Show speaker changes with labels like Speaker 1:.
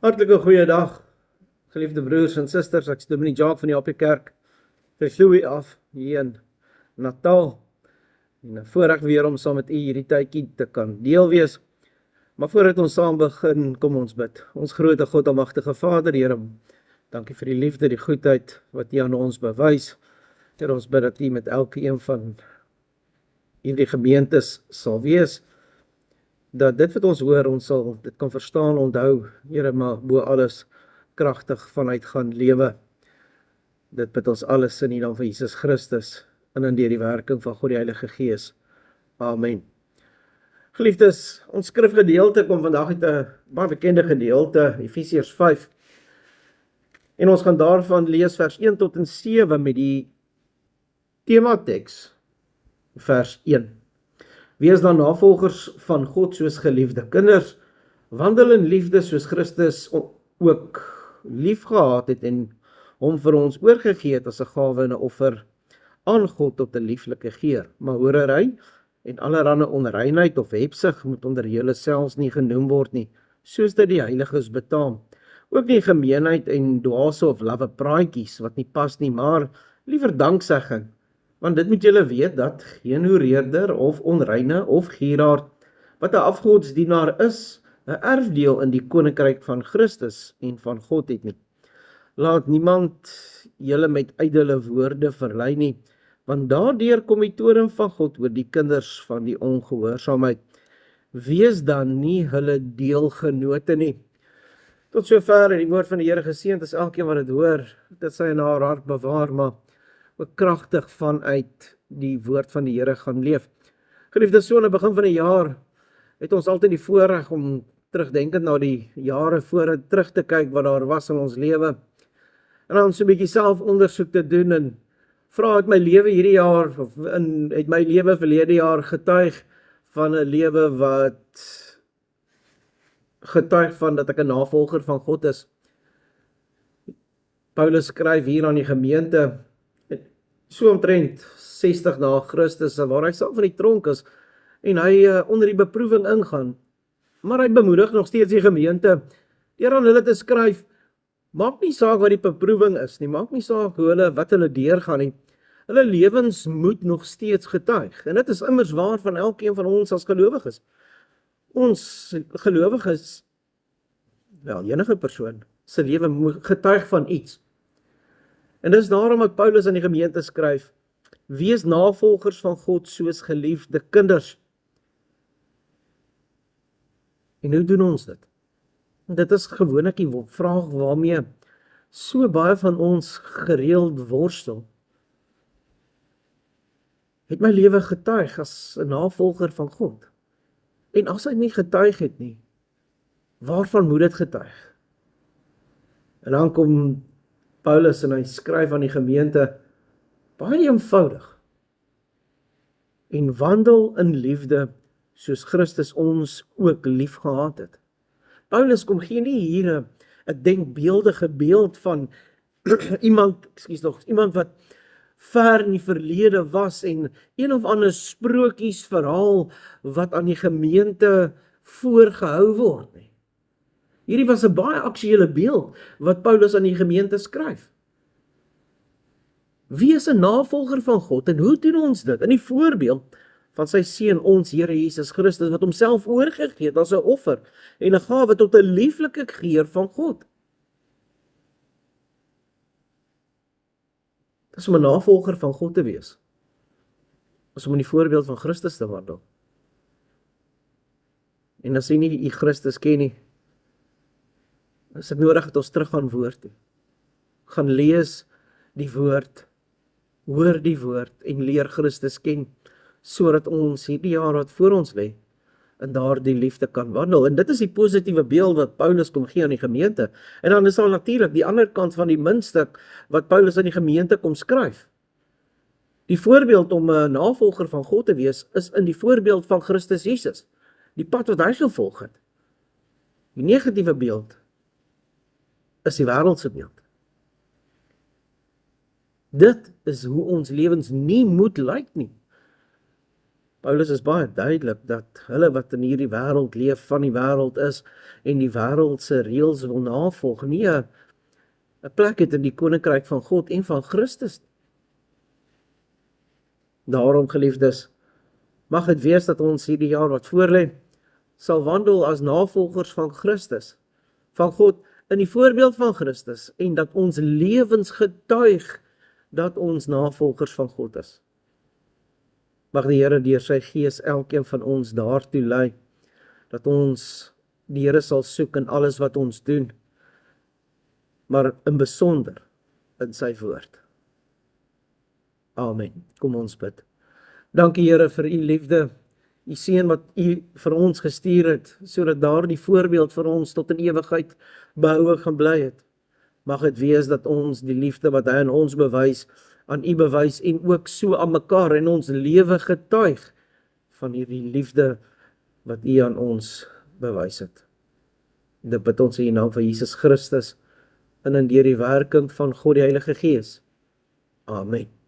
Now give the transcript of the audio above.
Speaker 1: Hartlike goeiedag, geliefde broers en susters. Ek is Dominee Jacques van die AP Kerk, Louis af, hier in Natal. En 'n voorreg weer om saam met u hierdie tydjie te kan deel wees. Maar voordat ons saam begin, kom ons bid. Ons groote God, almagtige Vader, Here, dankie vir die liefde, die goedheid wat u aan ons bewys. Here, ons bid dat u met elke een van hierdie gemeentes sal wees, dat dit wat ons hoor, ons sal dit kan verstaan, onthou, Here, maar bo alles kragtig vanuit gaan lewe. Dit bid ons alles in die naam van Jesus Christus, en in deur die werking van God die Heilige Gees. Amen. Geliefdes, ons skrifgedeelte kom vandag uit 'n baie bekende gedeelte, Efesiërs 5. En ons gaan daarvan lees vers 1 tot en 7 met die temateks, vers 1. Wees dan navolgers van God soos geliefde kinders, wandel in liefde soos Christus ook lief gehad het en hom vir ons oorgegee het as 'n gawe en 'n offer aan God tot 'n lieflike geur. Maar hoerery en allerlei onreinheid of hebsug moet onder julle selfs nie genoem word nie, soos dit die heiliges betaam. Ook nie gemeenheid en dwaase of lawwe praatjies wat nie pas nie, maar liewer danksegging. Want dit moet julle weet dat geen hoereerder of onreine of gieraard wat 'n afgodsdienaar is, 'n erfdeel in die koninkryk van Christus en van God het nie. Laat niemand julle met ydelle woorde verlei nie, want daardeur kom die toorn van God oor die kinders van die ongehoorsaamheid. Wees dan nie hulle deelgenote nie. Tot sover die woord van die Here. Geseënd is elkeen wat dit hoor, dit sy in haar hart bewaar, maar ook kragtig vanuit die woord van die Here gaan leef. Geliefdes, so aan die begin van die jaar het ons altyd die voorreg om terugdenkend na die jare vooruit terug te kyk wat daar was in ons lewe. En dan so 'n bietjie selfondersoek te doen en vra, het my lewe hierdie jaar of het my lewe verlede jaar getuig van 'n lewe wat getuig van dat ek 'n navolger van God is. Paulus skryf hier aan die gemeente so omtrent 60 na Christus, waar hy self in die tronk is en hy onder die beproewing ingaan. Maar hy bemoedig nog steeds die gemeente deur aan hulle te skryf, maak nie saak wat die beproewing is nie, maak nie saak wat hulle deurgaan nie. Hulle lewens moet nog steeds getuig. En dit is immers waar van elkeen van ons as gelowiges. Ons gelowiges, wel, enige persoon se lewe moet getuig van iets. En dis daarom dat Paulus aan die gemeente skryf, wees navolgers van God soos geliefde kinders. En hoe doen ons dit? Dit is gewoonlik die vraag waarmee so baie van ons gereeld worstel. Het my lewe getuig as 'n navolger van God? En as hy nie getuig het nie, waarvan moet dit getuig? En dan kom Paulus en hy skryf aan die gemeente, baie eenvoudig, en wandel in liefde soos Christus ons ook lief gehad het. Paulus kom gee nie hier 'n denkbeeldige beeld van iemand wat ver in die verlede was en een of ander sprokiesverhaal wat aan die gemeente voorgehou word nie. Hierdie was 'n baie aktuele beeld wat Paulus aan die gemeente skryf. Wie is 'n navolger van God en hoe doen ons dit? In die voorbeeld van sy seun, ons Here Jesus Christus, wat homself oorgegee het as 'n offer en 'n gawe tot 'n lieflike geur van God. Dit is om 'n navolger van God te wees. Is om in die voorbeeld van Christus te wandel. En as jy nie die Christus ken nie, is dit nodig dat ons terug gaan woord toe. Gaan lees die woord, hoor die woord en leer Christus ken, sodat ons hierdie jaar wat voor ons lê, in daardie liefde kan wandel. En dit is die positiewe beeld wat Paulus kom gee aan die gemeente. En dan is daar natuurlik die ander kant van die muntstuk wat Paulus aan die gemeente kom skryf. Die voorbeeld om 'n navolger van God te wees, is in die voorbeeld van Christus Jesus. Die pad wat hy gevolg het. Die negatiewe beeld is die wêreldse beeld. Dit is hoe ons lewens nie moet lyk nie. Paulus is baie duidelik dat hulle wat in hierdie wêreld leef, van die wêreld is en die wêreldse reëls wil navolg, nie 'n plek het in die koninkryk van God en van Christus. Daarom, geliefdes, mag dit wees dat ons hierdie jaar wat voorlê, sal wandel as navolgers van Christus, van God, in die voorbeeld van Christus, en dat ons lewens getuig dat ons navolgers van God is. Mag die Here deur sy Gees elkeen van ons daartoe lei, dat ons die Here sal soek in alles wat ons doen, maar in besonder in sy woord. Amen. Kom ons bid. Dankie Here vir u liefde, u seun wat u vir ons gestuur het, sodat daardie voorbeeld vir ons tot in ewigheid behoue gaan bly het. Mag dit wees dat ons die liefde wat hy aan ons bewys, aan u bewys en ook so aan mekaar in ons lewe getuig van hierdie liefde wat u aan ons bewys het. Dit bid ons in die naam van Jesus Christus en in deur die werking van God die Heilige Gees. Amen.